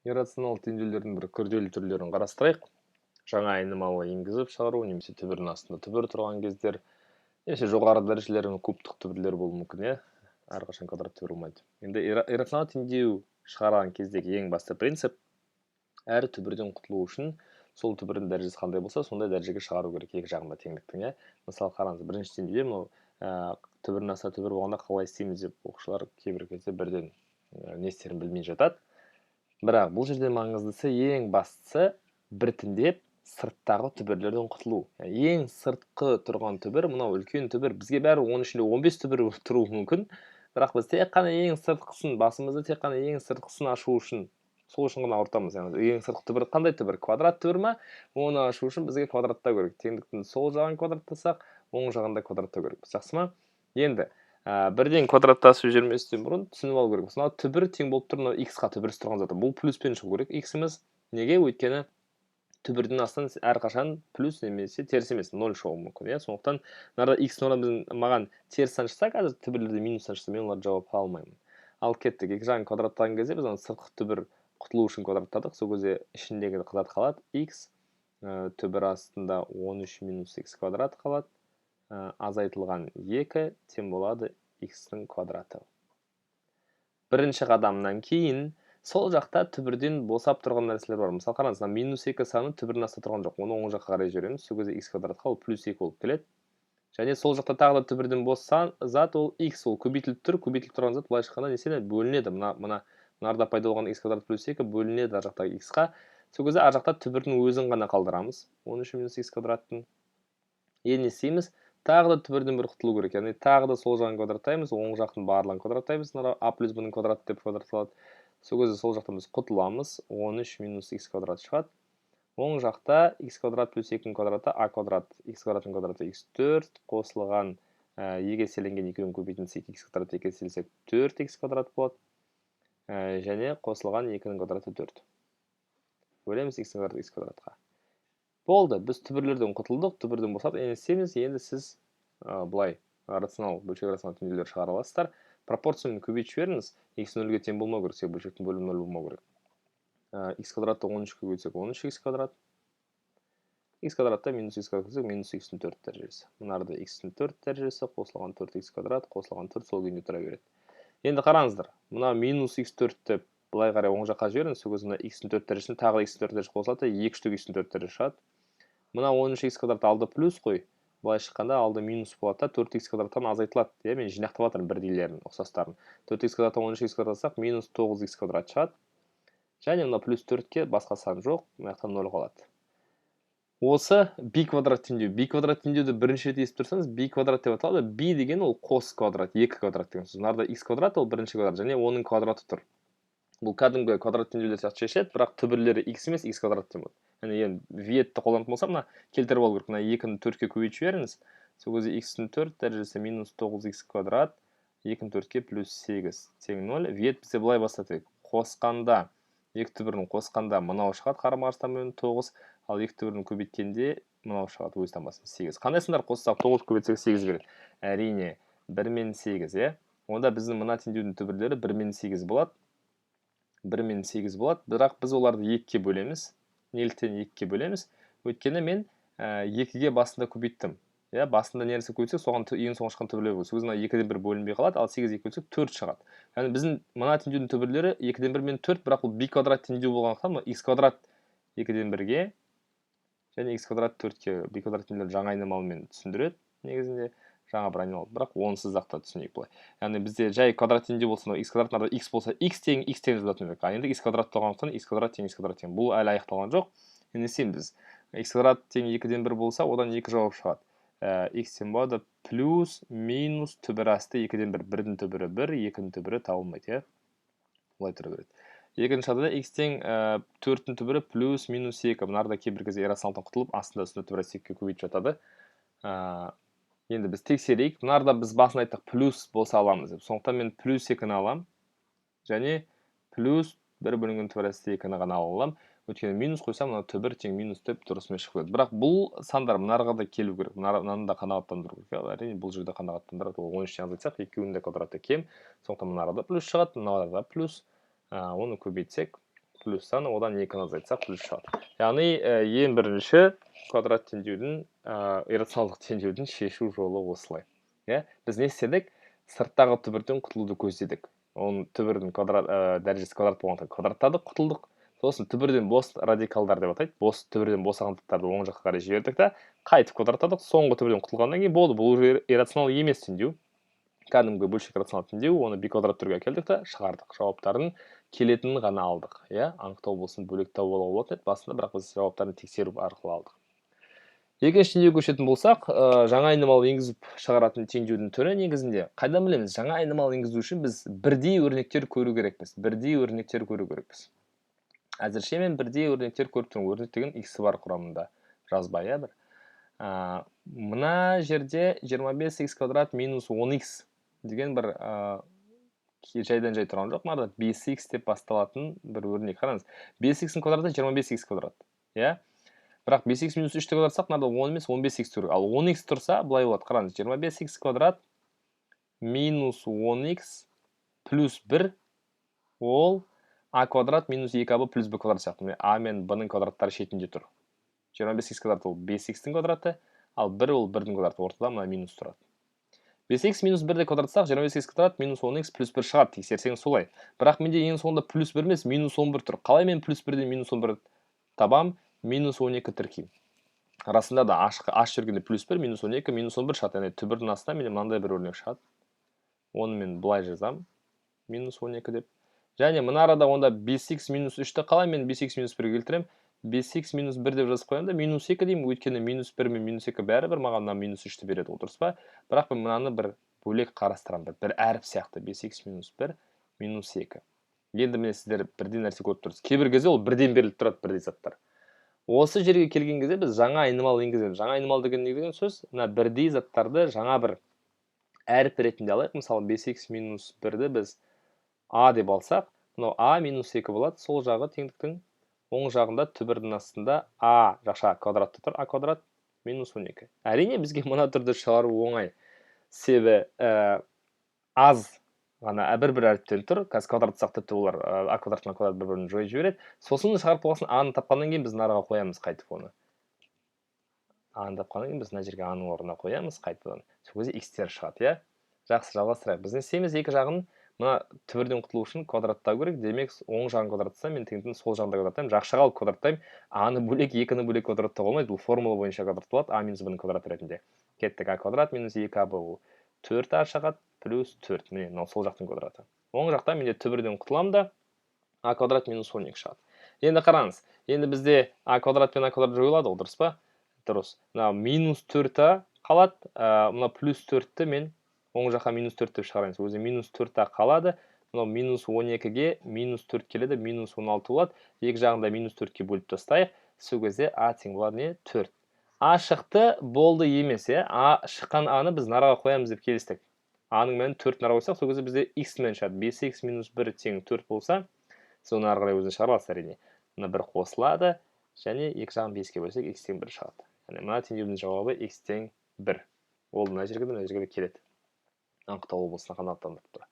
Иррационал теңдеулердің бір күрделі түрлерін қарастырайық. Жаңа айнымалы енгізіп шығару, немесе түбірдің астында түбір тұрған кездер, немесе жоғары дәрежелерінің кубтық түбірлер болуы мүмкін, иә. Әрқашан квадрат түбір болмайды. Енді иррационал теңдеу шығарған кездегі ең басты принцип, әр түбірден құтылу үшін сол түбірдің дәрежесі қандай болса, сондай дәрежеге шығару керек екі жағында теңдіктің, иә. Мысалы қараңыз, бірінші теңдеуде мынау түбірдің астында түбір болғанда қалай істейміз деп оқушылар кейбір кезде бірден не істерін білмей жатады. Бірақ бұл жерде маңыздысы, ең бастысы біртіндеп сырттағы түбірлерден құтылу. Ең сыртқы тұрған түбір, мынау үлкен түбір. Бізге бәрі оның ішінде 15 түбір тұруы мүмкін. Бірақ біз тек қана ең сыртқысын, басымызды тек қана ең сыртқысын ашу үшін, сол үшін ғана ауыртамыз. Ең сыртқы түбір қандай түбір? Квадрат түбір ма? Оны ашу үшін бізге квадраттау керек. Теңдіктің сол жағын квадраттасақ, оң жағында квадраттау керек. Жақсы ма? Енді бірден квадраттасып жіберместен бұрын түсініп алу керекпіз. Мынау түбір тең болып тұр, мынау x-қа түбірсіз тұрған заты. Бұл плюспен шығу керек x-іміз. Неге? Өйткені түбірдің астынан әрқашан плюс немесе теріс емес, 0 шығуы мүмкін, иә. Сондықтан мынада x маған терістен шықса, қазір түбірлерде минустан шықса, мен оларды жауап алмаймын. Ал кеттік, екі жағын квадраттаған кезде біз сыртқы түбір құтылу үшін квадраттадық. Сол кезде ішіндегі квадрат қалады, x түбір астында 13 минус x квадрат қалады. Азайтылған 2 тең болады x-дің квадраты. Бірінші қадамнан кейін сол жақта түбірден босап тұрған нәрселер бар. Мысалы қараңыз, минус 2 саны түбірдің астында тұрған жоқ. Оны оң жаққа қарай жібереміз. Сол кезде x квадратқа ол плюс 2 болып келеді. Және сол жақта тағы да түбірден бос зат ол x, ол көбейтіліп тұр. Көбейтіліп тұрған зат былай шыққанда несіне бөлінеді. Мынарда пайда болған x квадрат плюс 2 бөлінеді ар жақтағы x-қа. Сол кезде ар жақта түбірдің өзін ғана қалдырамыз. 13 минус x квадраттың. Енді не істейміз? Тағы да түбірден бір құтылу керек. Яғни тағы да сол жағын квадраттаймыз, оң жақтың барлығын квадраттаймыз. а плюс b-ның квадраты деп квадратталады. Сол кезде сол жақтан біз құтыламыз. 13 минус x квадрат шығады. Оң жақта x квадрат плюс 2-ның квадраты а квадрат, x квадраттың квадраты x4 қосылған еге еселенген екеуін көбейтінсек x квадрат екі еселесек 4x квадрат болады. Және қосылған 2-ның квадраты 4. Бөлеміз x квадрат x квадратқа. Болды, біз түбірлерден құтылдық, түбірден босап, енді істейміз, енді сіз былай рационал, бөлшек рационал теңдеулер шығара аласыздар. Пропорцияны көбейтіп жіберіңіз, x 0-ге тең болмау керек, себебі бөлшектің бөлімі 0 болмау керек. X квадратты 13-ге көбейтсек 13x квадрат. X квадратта минус x квадрат көбейтсек минус x-дің 4 дәрежесі. Мынарда x-дің 4 дәрежесі қосылған 4x квадрат, қосылған 4 сол күйінде тұра береді. Енді қараңыздар, мына минус x4-ті былай қарай оң жаққа жіберіңіз, сол кезде x-дің 4 дәрежесін тағы x-дің 4 дәрежесі қосылады, 2 штук x-дің 4 дәрежесі шығады. Мына 13x квадрат алды плюс қой, былай шыққанда алды минус болады, 4x квадраттан азайтылады. Мен жинақтап жатырмын бірдейлерін, ұқсастарын. 4x квадраттан 13x квадратсақ, минус 9x квадрат шығады. Және мына плюс 4-ке басқа сан жоқ, мынаяқтан 0 қалады. Осы b квадрат теңдеу. b квадрат теңдеуді бірінші рет естіп тұрсаңыз, b квадрат деп аталады. b деген ол қос квадрат, 2 квадрат деген сөз. Мынарда x квадрат ол бірінші квадрат, және оның квадраты тұр. Бұл кәдімгі квадрат теңдеулер сияқты шешеді, бірақ түбірлері x емес, x квадрат деп болады. Енді ветті қолданып болса, мына келтіріп алу керек. Мына 2-ні 4-ке көбейтіп жіберіңіз. Сол кезде x-дің 4 дәрежесі минус 9x квадрат, 2-ні 4-ке плюс 8 тең 0. Вет бізде былай бастатайық. Қосқанда, екі түбірін қосқанда мынау шығады, қарама-қарсыдан 9, ал екі түбірін көбейткенде мынау шығады, өз таңбасын 8. Қандай сандар қоссақ 9 көбейтсек 8 береді? Әрине 1 мен 8, иә. Онда біздің мына теңдеудің түбірлері 1 мен 8 болады. 1 мен 8 болады, бірақ біз оларды 2-ке бөлеміз. Неліктен 2-ке бөлеміз? Өйткені мен 2-ге басында көбейттім. Басында нересі көбейтсек, соған ең соңғы шыққан түбірлер болады. Сол кезде 2-ден 1 бөлінбей қалады, ал 8-ге бөлсек 4 шығады. Яғни біздің мына теңдеудің түбірлері 2-ден 1 мен 4, бірақ бұл b квадрат теңдеу болғандықтан x квадрат 2-ден 1-ге және x квадрат 4-ке b квадрат теңдеулерін жаңа айнымалымен түсіндіреді негізінде. Жаңа бір айнымалы, бірақ онсыз ақ та түсінейік былай. Яғни бізде жай квадрат теңдеу болса, x квадрат нарда x болса, x тең жазатын едік. Енді x квадрат болғандықтан x квадрат тең. Бұл әлі аяқталған жоқ. Енді біз x квадрат тең 2-ден 1 болса, одан 2 жауап шығады. X тең болады плюс минус түбір асты 2-ден 1. 1-дің түбірі 1, 2-дің түбірі табылмайды, Бұлай тұра береді. Екінші жағдайда x тең 4-дің түбірі плюс минус 2. Мынарда кейбір кезде иррационалдан құтылып, астында үстінде түбір асты 2-ге көбейтіп жатады. Енді біз тексерейік. Мынарда біз басын айттық плюс болса аламыз деп. Сондықтан мен плюс 2-ні алам. Және плюс 1 бөлінген түбір асты 2-ні ғана алам. Өйткені минус қойсам, мына түбір тең минус деп дұрысымен шығып кетеді. Бірақ бұл сандар мынарға да келу керек. Мынаны да қанағаттандыру керек. Әрине бұл жерде қанағаттандырады. Ол 13-тен азайтсақ, екеуінің де квадраты кем. Сондықтан мынарға да плюс шығады, мынада да плюс. Оны көбейтсек, плюс саны, одан 2-ні азайтсақ плюс шығады. Яғни ең бірінші квадрат теңдеудің, иррационалдық теңдеудің шешу жолы осылай. Біз не істедік? Сырттағы түбірден құтылуды көздедік. Оның түбірдің дәрежесі квадрат болғандықтан квадраттадық, құтылдық. Сосын түбірден бос радикалдар деп атайды. Түбірден босаған заттарды оң жаққа қарай жібердік та, қайтып квадраттадық. Соңғы түбірден құтылғаннан кейін болды. Бұл иррационал емес теңдеу. Кәдімгі бөлшек иррационал теңдеу, оны биквадрат түрге әкелдік та, шығардық. Жауаптарын келетінін ғана алдық. Анықтау болсын, бөлек табу болатын еді басында, бірақ біз жауаптарын тексеру арқылы алдық. Екінші теңдеуге көшетін болсақ, жаңа айнымалы енгізіп шығаратын теңдеудің түрі негізінде қайдан білеміз? Жаңа айнымалы енгізу үшін біз бірдей өрнектер көру керекпіз. Әзірше мен бірдей өрнектер көріп тұрмын. Өрнек деген x бар құрамында жазбай, бір. Мына жерде 25x квадрат минус 10x деген бір жайдан жай тұрған жоқ. Мынада 5x деп басталатын бір өрнек. Қараңыз, 5x квадраты 25x квадрат. Бірақ 5x минус 3 квадратсақ, мынада 10 емес 15x тұрыр. Ал 10x тұрса, былай болады. Қараңыз, 25x квадрат минус 10x плюс 1 ол a квадрат минус 2ab плюс b квадрат сияқты. a мен b-ның квадраттары шетінде тұр. 25x квадрат ол 5x-тің квадраты, ал 1 ол 1-дің квадраты. Ортада мына минус тұрады. 5x минус 1-де квадратсақ, 25x квадрат минус 10x плюс 1 шығады. Тексерсең солай. Бірақ менде ең соңында плюс 1 емес, минус 11 тұр. Қалай мен плюс 1-ден минус 11 табам? Минус 12 тіркейм. Арасында да аш жүргенде плюс 1, минус 12, минус 11 шығады. Яғни түбірдің астына менде мынандай бір өрнек шығады. Оны мен былай жазам. Минус 12 деп. Және мына арада онда 5x минус 3-ті қалай мен 5x минус 1-ге келтірем? 5x минус 1 деп жазып қоямын да, минус 2 деймін. Өйткені минус 1 мен минус 2 бәрібір маған минус 3-ті береді, дұрыс па? Бірақ мен мынаны бір бөлек қарастырамын. Бір әріп сияқты. 5x минус 1, минус 2. Енді міне сіздер бірдей нәрсе көріп тұрсыз. Кейбір кезде ол бірден беріліп тұрады, бірдей заттар. Осы жерге келген кезде біз жаңа айнымал енгіземіз. Жаңа айнымал деген не деген сөз? Мына бірдей заттарды жаңа бір әріп ретінде алайық. Мысалы 5x минус 1-ді біз a деп алсақ, мынау a минус 2 болады. Сол жағы теңдіктің оң жағында түбірдің астында a жақша квадратты тұр. a квадрат минус 12. Әрине бізге мына түрді шығару оңай. Себебі аз ғана бір әріптен тұр. Қазір квадратсақ тіпті олар a квадрат на квадрат бір-бірін жойып жібереді. Сосын шығарып болғасын a-ны тапқаннан кейін біз нараға қоямыз қайтып оны. A-ны тапқаннан кейін біз мына жерге a-ның орнына қоямыз қайтадан. Сол кезде x-тер шығады, Жақсы, жалғастырайық. Біз не істейміз? Екі жағын мына түбірден құтылу үшін квадраттау керек. Демек, оң жағын квадраттасам, мен теңдіктің сол жағында квадраттаймын. Жақшаға алып квадраттаймын. a-ны бөлек, 2-ні бөлек квадраттауға болмайды. Бұл формула бойынша квадратталады. a минус b-ның квадраты ретінде. Кеттік, a квадрат минус 2ab ол 4a шығады плюс 4. Міне, мынау сол жақтың квадраты. Оң жақта менде түбірден құтыламын да a квадрат минус 12 шығады. Енді қараңыз. Енді бізде a квадрат пен a квадрат жойылады, дұрыс па? Дұрыс. Мына минус 4a қалады. Мына плюс 4-ті мен оң жаққа минус 4 деп шығарайыныз. Өзі минус 4-та қалады. Мынау минус 12-ге минус 4 келеді, минус 16 болады. Екі жағында минус 4-ке бөліп тастайық. Сол кезде a тең болады не? 4. a шықты болды емес, a шыққан a-ны біз нараға қоямыз деп келістік. a-ның мәні 4 нараға қойсақ, сол кезде бізде x мәні шығады. 5x минус 1 тең 4 болса, соны ары қарай өзіне шығарылады әрине. Мына бір қосылады, және екі жағын 5-ке бөлсек, x тең 1 шығады. Мына теңдеудің жауабы x тең 1. Ол мына жерге келеді. Анықтау облысына қанағаттандырып тұр.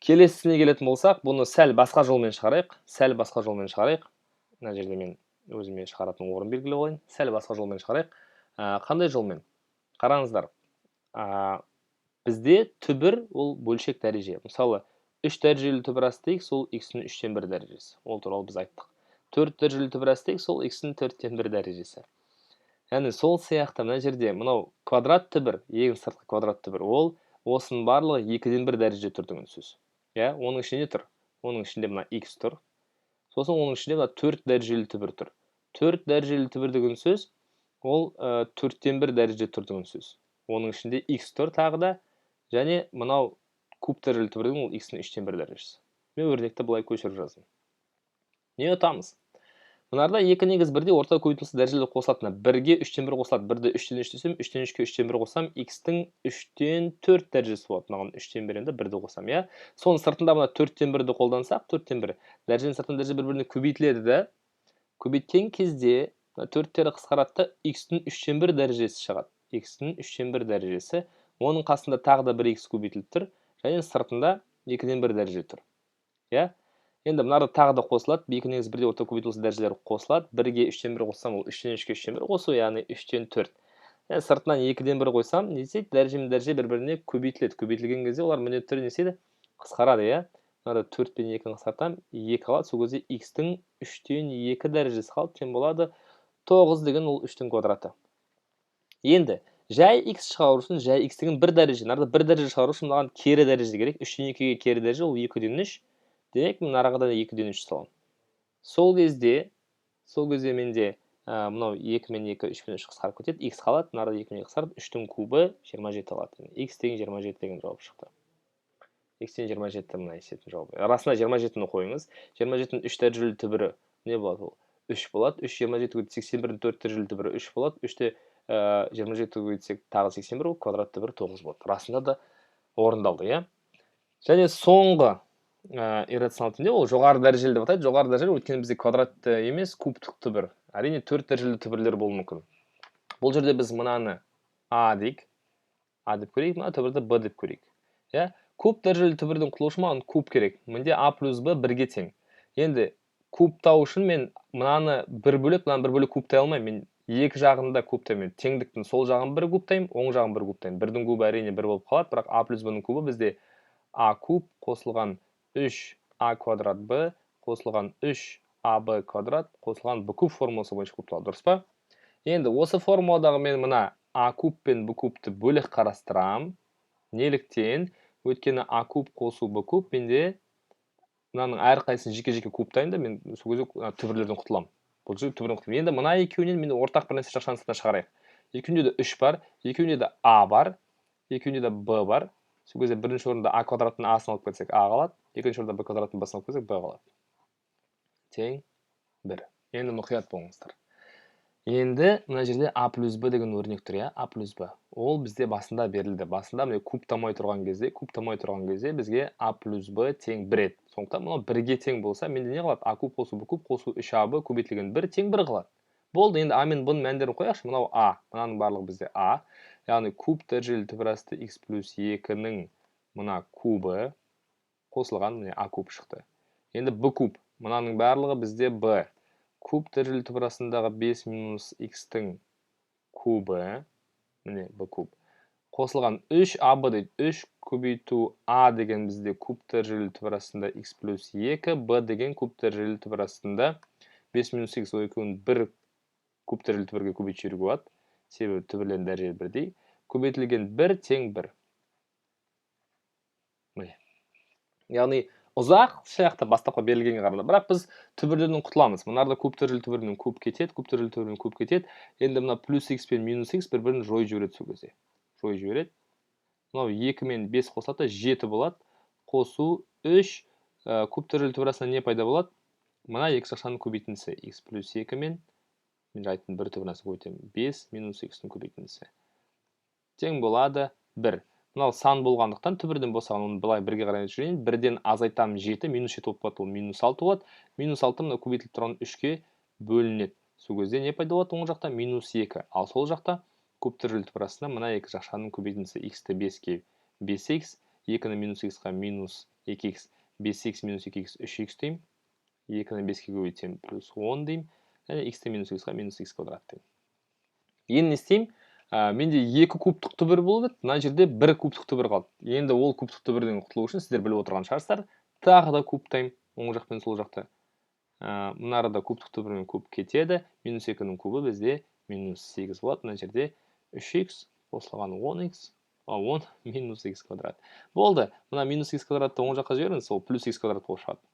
Келесісіне келетін болсақ, бұны сәл басқа жолмен шығарайық. Мына жерде мен өзіме шығаратын орын белгілі қойын. Сәл басқа жолмен шығарайық. Қандай жолмен? Қараңыздар. Бізде түбір ол бөлшек дәреже. Мысалы, 3 дәрежелі түбір асты x ол x-ның 3-тен 1 дәрежесі. Ол туралы біз айттық. 4 дәрежелі түбір асты x ол x-ның 4-тен 1 дәрежесі. Яғни сол сияқты мына жерде мынау квадрат түбір, ең сыртқы квадрат түбір, ол осының барлығы 2-ден 1 дәреже тұр деген сөз. Оның ішінде тұр. Оның ішінде мына x тұр. Сосын оның ішінде мына 4 дәрежелі түбір тұр. 4 дәрежелі түбір деген сөз, ол 4-тен 1 дәреже тұр деген сөз. Оның ішінде x тұр тағы да, және мынау куб дәрежелі түбірдің ол x-ның 3-тен 1 дәрежесі. Мен өрнекті былай көшіріп жаздым. Не ұтамыз? Мынарда екі негіз бірде орта көбейтілісі дәрежелі қосылатына 1-ге 3-тен 1 қосылады. 1-ді 3-тен 3 десем, 3-тен 3-ке 3-тен 1 қосам, x-тің 3-тен 4 дәрежесі болады. Мынаған 3-тен 1 енді 1-ді қосам, Соның сыртында мына 4-тен 1-ді қолдансақ, 4-тен 1. Дәреженің сыртында дәреже бір-біріне көбейтіледі да. Көбейткен кезде 4-тері қысқарады, x-тің 3-тен 1 дәрежесі шығады. X-тің 3-тен 1 дәрежесі. Оның қасында тағы да 1x көбейтіліп тұр, және сыртында 2-ден 1 дәреже тұр. Енді мынада тағы да қосылады. 2 негізі 1-де орта көбейтілісі дәрежелері қосылады. 1-ге 3-тен 1 қоссам, ол 3-тен 3-ге 3-тен 1 қосу, яғни 3-тен 4. Сыртынан 2-ден 1 қойсам, не істейді? Дәреже мен дәреже бір-біріне көбейтіледі. Көбейтілген кезде олар міндетті түрде не істейді? Қысқарады, иә? Мынада 4 пен 2-ні қысқартсам, 2 қалады. Сол кезде x-тің 3-тен 2 дәрежесі қалды. Тең болады 9 деген ол 3-тің квадраты. Енді жай x шығару үшін жай x деген 1 дәреже. Мынада 1 дәреже шығару үшін мынаған кері дәреже керек. 3-тен 2-ге кері дәреже ол 2-ден 3. Демек, мен араға да 2-ден 3 саламын. Сол кезде менде мынау 2 мен 2, 3 мен 3 қысқарып кетеді. X қалады, мынада 2 мен 2 қысқарып, 3-тің кубы 27 алады. X деген 27 деген жауап шықты. X деген 27 мына есептің жауабы. Арасына 27-ні қойыңыз. 27-ның 3 дәрежелі түбірі не болады ол? 3 болады. 3 27-ге 81-дің 4 дәрежелі түбірі 3 болады. 3-те 27-ге көбейтсек тағы 81, ол квадрат түбірі 9 болады. Расында да орындалды, иә? Және соңғы иррационал теңдеу ол жоғары дәрежелі деп атайды. Жоғары дәрежелі өйткені бізде квадратты емес, кубтық түбір. Әрине 4 дәрежелі түбірлер болуы мүмкін. Бұл жерде біз мынаны А дейік. А деп көрейік, мына түбірді Б деп көрейік. Иә? Куб дәрежелі түбірдің құлаушы маған куб керек. Менде А плюс Б 1-ге тең. Енді кубтау үшін мен мынаны 1 бөлек, мынаны 1 бөлек кубтай алмаймын. Мен екі жағында кубтаймын. Теңдіктің сол жағын 1 кубтаймын, оң жағын 1 кубтаймын. 1-дің кубы әрине 1 болып қалады, бірақ А плюс Б-ның кубы бізде А куб қосылған 3А квадрат Б қосылған 3АБ квадрат қосылған Б куб формуласы бойынша кубталады, дұрыс па? Енді осы формуладағы мен мына А куб пен Б кубты бөлек қарастырам. Неліктен? Өйткені А куб қосу Б куб менде мынаның әрқайсысын жеке-жеке кубтайын да мен сол кезде түбірлерден құтыламын. Бұл жерде түбірден құтыламын. Енді мына екеуінен мен ортақ бір нәрсе шыққанын шығарайық. Екеуінде де 3 бар, екеуінде де А бар, екеуінде де Б бар. Сол кезде бірінші орында А квадраттың Асын алып кетсек А қалады, екінші орында Б квадраттың Б'сын алып кетсек Б қалады. Тең 1. Енді мұқият болыңыздар. Енді мына жерде А плюс Б деген өрнек тұр, иә? А плюс Б. Ол бізде басында берілді. Басында міне кубтамай тұрған кезде бізге А плюс Б тең 1 еді. Сондықтан мынау 1-ге тең болса, менде не қалады? А куб қосу Б куб қосу 3АБ көбейтілген 1 тең 1 қалады. Болды, енді А мен Б-ның мәндерін қояқшы. Мынау А, мынаның барлығы бізде А. Яғни куб дәрежелі түбірасты x плюс 2-ның мына кубы қосылған, міне А куб шықты. Енді Б куб, мынаның барлығы бізде Б. Куб дәрежелі түбірасындағы 5 минус x-тің кубы, міне Б куб. Қосылған 3АБ дейді. 3 көбейту А деген бізде куб дәрежелі түбірасында x плюс 2, Б деген куб дәрежелі түбірасында 5 минус x екеуін 1 куб дәрежелі түбірге көбейтіп жіберуге болады. Себебі түбірлердің дәрежесі бірдей. Көбейтілген 1 тең 1. Міне. Яғни ұзақ сияқты бастапқы берілгенге қарағанда, бірақ біз түбірлерден құтыламыз. Мынарда куб дәрежелі түбірінен куб кетеді, куб дәрежелі түбірінен куб кетеді. Енді мына плюс x пен минус x бір-бірін жойып жібереді сол кезде. Жойып жібереді. Мынау 2 мен 5 қосылады, 7 болады. Қосу 3 куб дәрежелі түбірасынан не пайда болады? Мына екі шақшаның көбейтіндісі x плюс 2 мен жайттың бір түбірасына көбейтемін. 5 минус x-ның көбейтіндісі. Тең болады 1. Мынау сан болғандықтан түбірден босаған оны былай бірге қарай жүрейін. 1-ден азайтамын 7, минус 7 болып болады, ол минус 6 болады. Минус 6 мына көбейтіліп тұрған 3-ке бөлінеді. Сол кезде не пайда болады оң жақта? Минус 2. Ал сол жақта куб дәрежелі түбірасында мына екі шақшаның көбейтіндісі x-ті 5-ке 5x, 2-ні минус x-қа минус 2x, 5x минус 2x 3x деймін. 2-ні 5-ке көбейтсем плюс 10 деймін. Және x-ті минус x-қа минус x квадрат деймін. Енді не істеймін? Менде 2 кубтық түбір болды, мына жерде 1 кубтық түбір қалды. Енді ол кубтық түбірден құтылу үшін сіздер біліп отырған шығарсыздар. Тағы да кубтаймын, оң жақ пен сол жақта. Мына арада кубтық түбірмен куб кетеді. Минус 2-ның кубы бізде минус 8 болады. Мына жерде 3x қосылған 10x, 10 минус x квадрат. Болды, мына минус x квадратты оң жаққа жіберіңіз, сол плюс x квадрат болып шығады.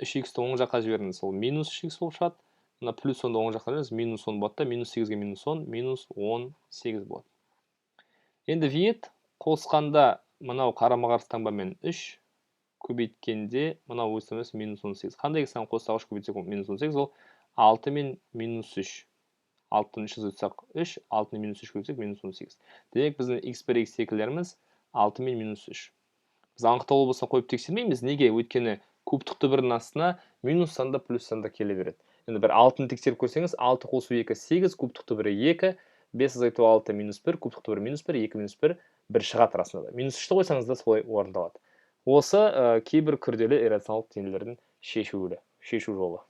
3x-ті оң жаққа жіберіңіз, сол минус 3x болып шығады. Мына плюс 10-ды оң жаққа жіберіңіз, минус 10 болады да, минус 8-ге минус 10, минус 18 болады. Енді виет қосқанда мынау қарама-қарсы таңбамен 3, көбейткенде мынау өсіміз минус 18. Қандай сан қоссақ 3 көбейтсек минус 18, ол 6 мен минус 3. 6-ны 3 өтсақ 3, 6-ны минус 3 көбейтсек минус 18. Демек біздің x1, x2-леріміз 6 мен минус 3. Біз анықтаулы болса қойып тексермейміз. Неге? Өйткені кубтық түбірдің астына минус санда плюс санда келе береді. Енді бір 6-ны тексеріп көрсеңіз, 6 қосу 2 8, кубтық түбірі 2, 5 азайту 6 минус 1, кубтық түбірі минус 1, 2 минус 1, 1 шығады расында да. Минус 3-ті қойсаңыз да солай орындалады. Осы кейбір күрделі иррационалдық теңдеулердің шешу жолы.